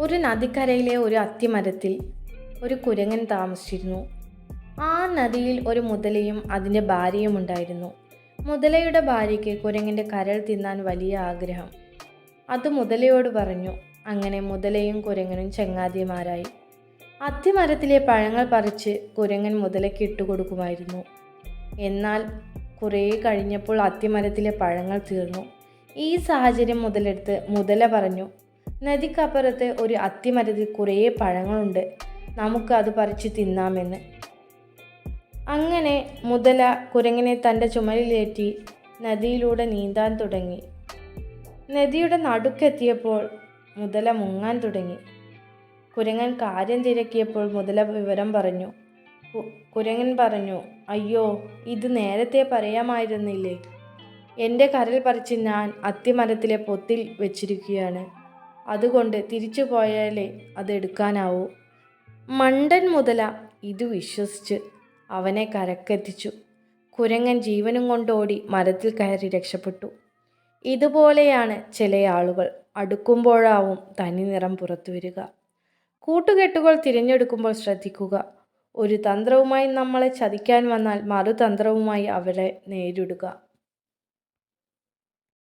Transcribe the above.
ഒരു നദിക്കരയിലെ ഒരു അത്തിമരത്തിൽ ഒരു കുരങ്ങൻ താമസിച്ചിരുന്നു. ആ നദിയിൽ ഒരു മുതലയും അതിൻ്റെ ഭാര്യയും ഉണ്ടായിരുന്നു. മുതലയുടെ ഭാര്യയ്ക്ക് കുരങ്ങൻ്റെ കരൾ തിന്നാൻ വലിയ ആഗ്രഹം. അത് മുതലയോട് പറഞ്ഞു. അങ്ങനെ മുതലയും കുരങ്ങനും ചങ്ങാതിമാരായി. അത്തിമരത്തിലെ പഴങ്ങൾ പറിച്ച് കുരങ്ങൻ മുതലയ്ക്ക് ഇട്ടുകൊടുക്കുമായിരുന്നു. എന്നാൽ കുറേ കഴിഞ്ഞപ്പോൾ അത്തിമരത്തിലെ പഴങ്ങൾ തീർന്നു. ഈ സാഹചര്യം മുതലെടുത്ത് മുതല പറഞ്ഞു, നദിക്കപ്പുറത്ത് ഒരു അത്തിമരത്തിൽ കുറേ പഴങ്ങളുണ്ട്, നമുക്ക് അത് പറിച്ച് തിന്നാമെന്ന്. അങ്ങനെ മുതല കുരങ്ങനെ തൻ്റെ ചുമലിലേറ്റി നദിയിലൂടെ നീന്താൻ തുടങ്ങി. നദിയുടെ നടുക്കെത്തിയപ്പോൾ മുതല മുങ്ങാൻ തുടങ്ങി. കുരങ്ങൻ കാര്യം തിരക്കിയപ്പോൾ മുതല വിവരം പറഞ്ഞു. കുരങ്ങൻ പറഞ്ഞു, അയ്യോ, ഇത് നേരത്തെ പറയാമായിരുന്നില്ലേ? എൻ്റെ കരൽ പറിച്ച് ഞാൻ അത്തിമരത്തിലെ പൊത്തിൽ വെച്ചിരിക്കുകയാണ്. അതുകൊണ്ട് തിരിച്ചു പോയാലേ അതെടുക്കാനാവൂ. മണ്ടൻ മുതല ഇത് വിശ്വസിച്ച് അവനെ കരക്കെത്തിച്ചു. കുരങ്ങൻ ജീവനും കൊണ്ടോടി മരത്തിൽ കയറി രക്ഷപ്പെട്ടു. ഇതുപോലെയാണ് ചില ആളുകൾ. അടുക്കുമ്പോഴാവും തനി നിറം പുറത്തു വരിക. കൂട്ടുകെട്ടുകൾ തിരഞ്ഞെടുക്കുമ്പോൾ ശ്രദ്ധിക്കുക. ഒരു തന്ത്രവുമായി നമ്മളെ ചതിക്കാൻ വന്നാൽ മറുതന്ത്രവുമായി അവരെ നേരിടുക.